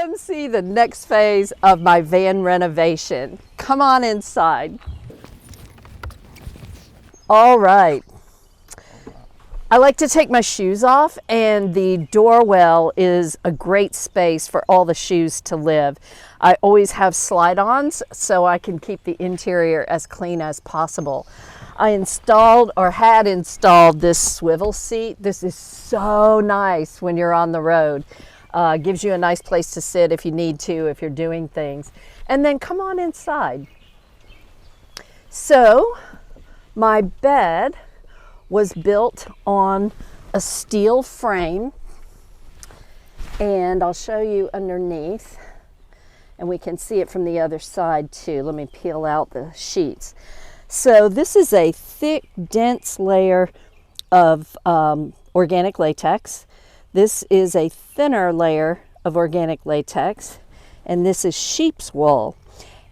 come see the next phase of my van renovation. Come on inside. All right. I like to take my shoes off, and the door well is a great space for all the shoes to live. I always have slide-ons so I can keep the interior as clean as possible. I installed or had installed this swivel seat. This is so nice when you're on the road. Gives you a nice place to sit if you need to, if you're doing things. And then come on inside. So my bed was built on a steel frame, and I'll show you underneath, and we can see it from the other side too. Let me peel out the sheets. So this is a thick, dense layer of organic latex. This is a thinner layer of organic latex, and this is sheep's wool,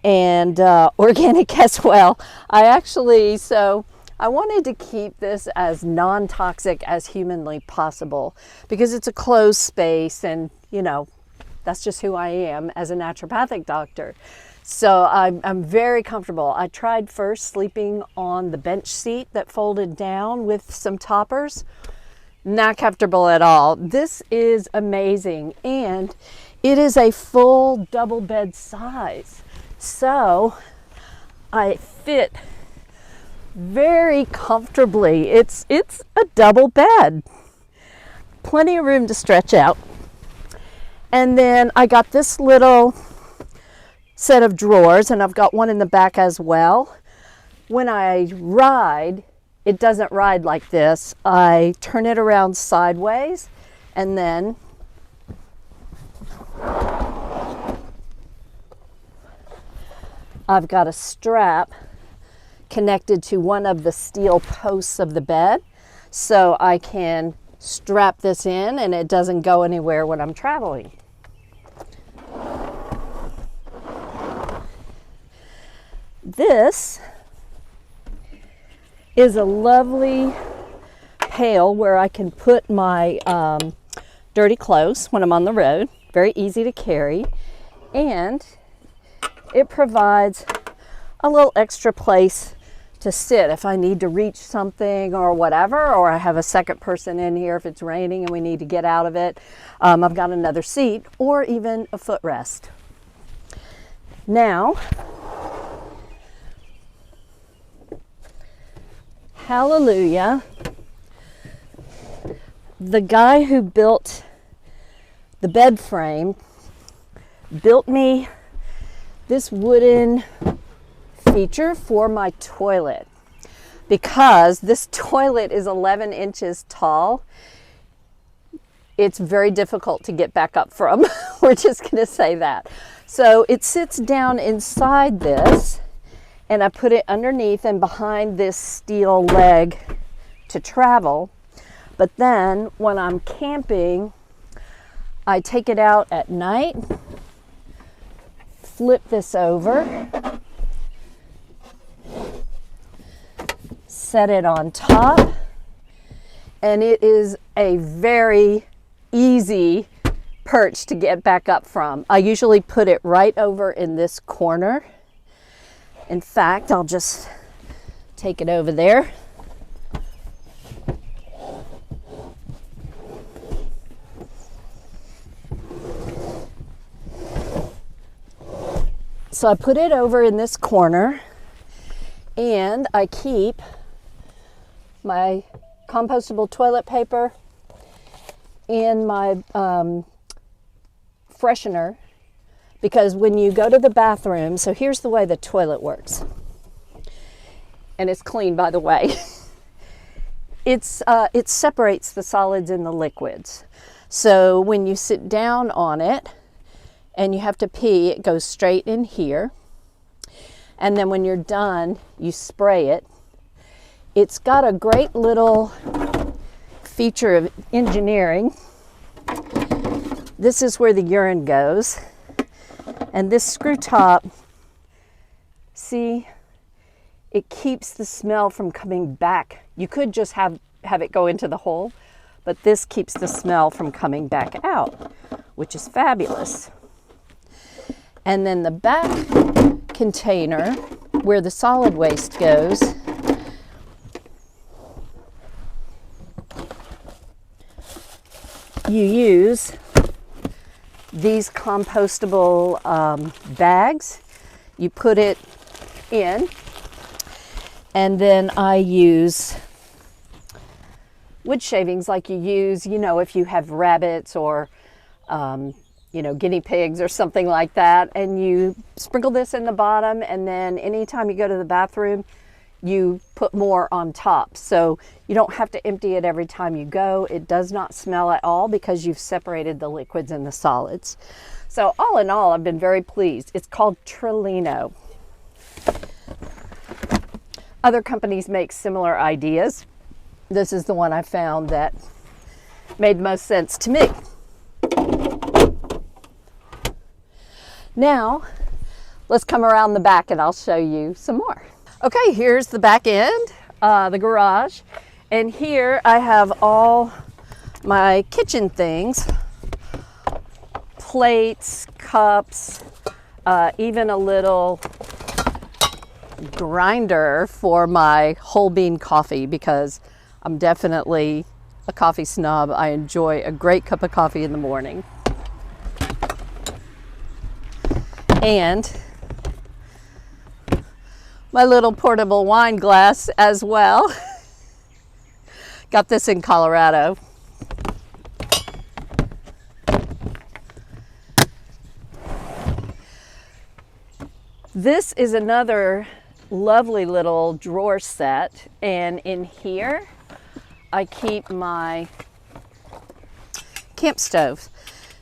and organic as well. I wanted to keep this as non-toxic as humanly possible because it's a closed space, and you know, that's just who I am as a naturopathic doctor. So I'm very comfortable. I tried first sleeping on the bench seat that folded down with some toppers. Not comfortable at all. This is amazing, and it is a full double bed size. So I fit very comfortably. It's a double bed. Plenty of room to stretch out. And then I got this little set of drawers, and I've got one in the back as well. When I ride, it doesn't ride like this. I turn it around sideways, and then I've got a strap connected to one of the steel posts of the bed, so I can strap this in and it doesn't go anywhere when I'm traveling. This is a lovely pail where I can put my dirty clothes when I'm on the road. Very easy to carry, and it provides a little extra place to sit if I need to reach something or whatever, or I have a second person in here if it's raining and we need to get out of it. I've got another seat or even a footrest. Now, hallelujah, the guy who built the bed frame built me this wooden feature for my toilet, because this toilet is 11 inches tall. It's very difficult to get back up from. We're just going to say that. So it sits down inside this, and I put it underneath and behind this steel leg to travel. But then when I'm camping, I take it out at night, flip this over, set it on top, and it is a very easy perch to get back up from. I usually put it right over in this corner. In fact, I'll just take it over there. So I put it over in this corner, and I keep my compostable toilet paper and my freshener, because when you go to the bathroom, so here's the way the toilet works, and it's clean, by the way. It separates the solids and the liquids. So when you sit down on it and you have to pee, it goes straight in here, and then when you're done, you spray it. It's got a great little feature of engineering. This is where the urine goes, and this screw top, see, it keeps the smell from coming back. You could just have it go into the hole, but this keeps the smell from coming back out, which is fabulous. And then the back container where the solid waste goes you use these compostable bags. You put it in, and then I use wood shavings like you use, if you have rabbits or, guinea pigs or something like that. And you sprinkle this in the bottom, and then anytime you go to the bathroom, you put more on top. So you don't have to empty it every time you go. It does not smell at all because you've separated the liquids and the solids. So all in all, I've been very pleased. It's called Trillino. Other companies make similar ideas. This is the one I found that made most sense to me. Now, let's come around the back and I'll show you some more. Okay, here's the back end, the garage. And here I have all my kitchen things, plates, cups, even a little grinder for my whole bean coffee, because I'm definitely a coffee snob. I enjoy a great cup of coffee in the morning. And my little portable wine glass as well. Got this in Colorado. This is another lovely little drawer set, and in here I keep my camp stove.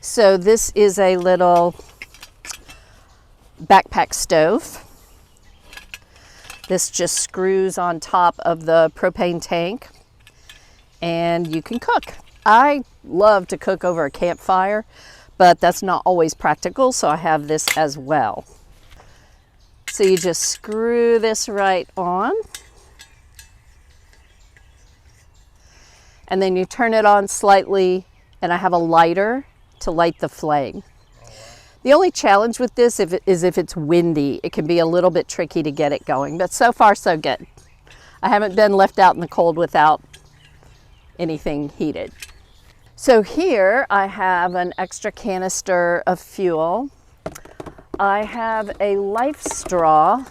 So this is a little backpack stove. This just screws on top of the propane tank and you can cook. I love to cook over a campfire, but that's not always practical, so I have this as well. So you just screw this right on, and then you turn it on slightly, and I have a lighter to light the flame. The only challenge with this is if it's windy. It can be a little bit tricky to get it going, but so far so good. I haven't been left out in the cold without anything heated. So here I have an extra canister of fuel. I have a life straw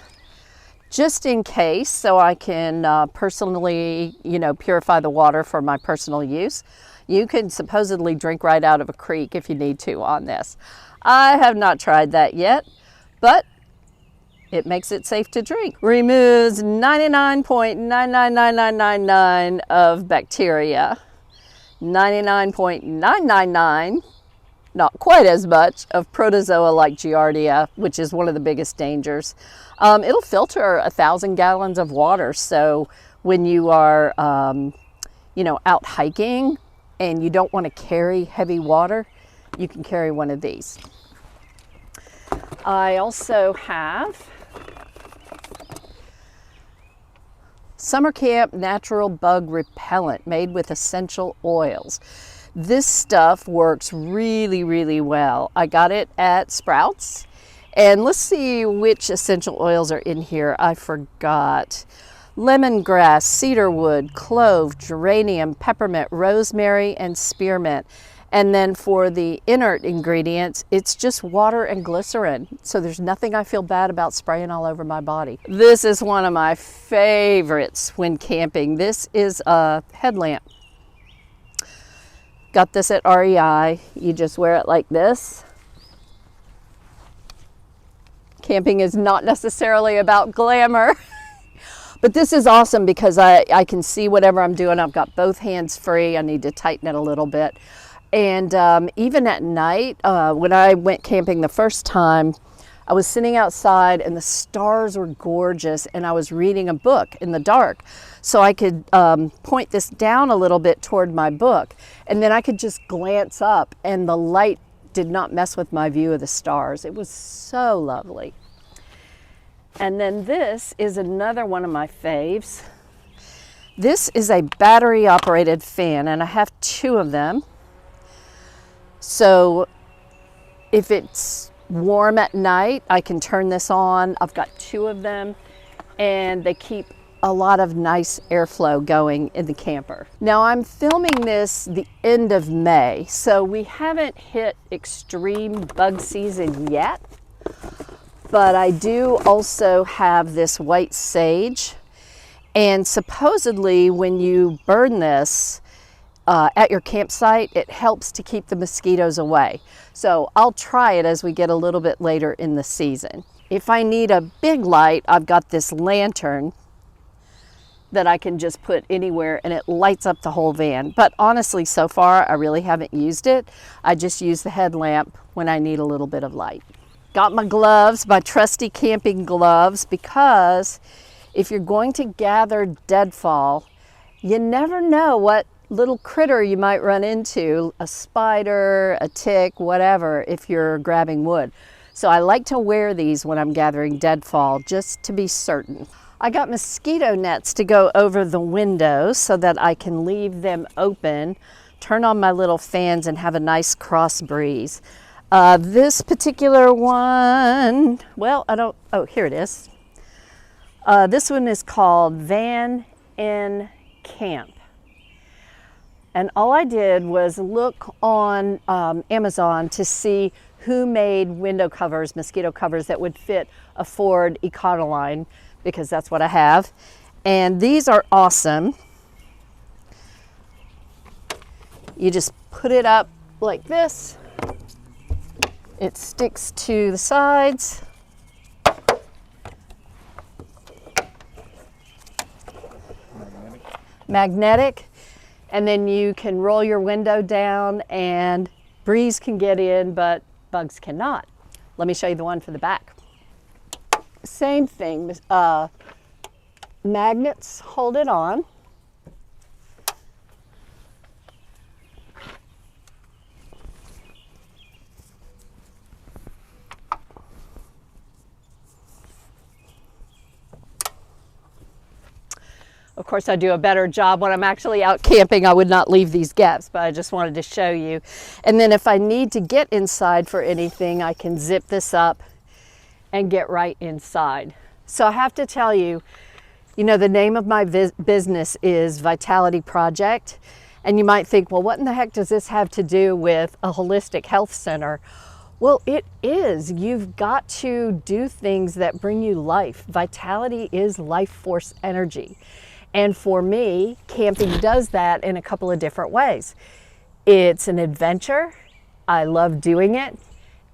just in case, so I can personally, purify the water for my personal use. You can supposedly drink right out of a creek if you need to on this. I have not tried that yet, but it makes it safe to drink. Removes 99.999999 of bacteria. 99.999, not quite as much, of protozoa like Giardia, which is one of the biggest dangers. It'll filter 1,000 gallons of water. So when you are, out hiking and you don't want to carry heavy water, you can carry one of these. I also have Summer Camp Natural Bug Repellent made with essential oils. This stuff works really, really well. I got it at Sprouts. And let's see which essential oils are in here. I forgot. Lemongrass, cedarwood, clove, geranium, peppermint, rosemary, and spearmint. And then for the inert ingredients, it's just water and glycerin. So there's nothing I feel bad about spraying all over my body. This is one of my favorites when camping. This is a headlamp. Got this at REI. You just wear it like this. Camping is not necessarily about glamour. But this is awesome because I can see whatever I'm doing. I've got both hands free. I need to tighten it a little bit. And even at night, when I went camping the first time, I was sitting outside and the stars were gorgeous, and I was reading a book in the dark. So I could point this down a little bit toward my book, and then I could just glance up, and the light did not mess with my view of the stars. It was so lovely. And then this is another one of my faves. This is a battery operated fan, and I have two of them. So if it's warm at night, I can turn this on. I've got 2 of them, and they keep a lot of nice airflow going in the camper. Now I'm filming this the end of May, so we haven't hit extreme bug season yet, but I do also have this white sage, and supposedly when you burn this at your campsite, it helps to keep the mosquitoes away. So I'll try it as we get a little bit later in the season. If I need a big light, I've got this lantern that I can just put anywhere and it lights up the whole van. But honestly, so far, I really haven't used it. I just use the headlamp when I need a little bit of light. Got my gloves, my trusty camping gloves, because if you're going to gather deadfall, you never know what little critter you might run into, a spider, a tick, whatever, if you're grabbing wood. So I like to wear these when I'm gathering deadfall, just to be certain. I got mosquito nets to go over the windows so that I can leave them open, turn on my little fans, and have a nice cross breeze. This particular one, well, here it is. This one is called Van in Camp. And all I did was look on Amazon to see who made window covers, mosquito covers that would fit a Ford Econoline, because that's what I have. And these are awesome. You just put it up like this. It sticks to the sides. Magnetic. And then you can roll your window down and breeze can get in, but bugs cannot. Let me show you the one for the back. Same thing, magnets hold it on. Of course, I do a better job when I'm actually out camping. I would not leave these gaps, but I just wanted to show you. And then if I need to get inside for anything, I can zip this up and get right inside. So I have to tell you, the name of my business is Vitality Project. And you might think, well, what in the heck does this have to do with a holistic health center? Well, it is. You've got to do things that bring you life. Vitality is life force energy. And for me, camping does that in a couple of different ways. It's an adventure. I love doing it.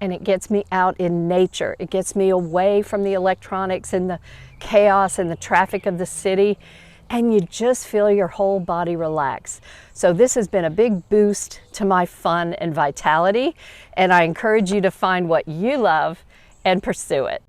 And it gets me out in nature. It gets me away from the electronics and the chaos and the traffic of the city. And you just feel your whole body relax. So this has been a big boost to my fun and vitality. And I encourage you to find what you love and pursue it.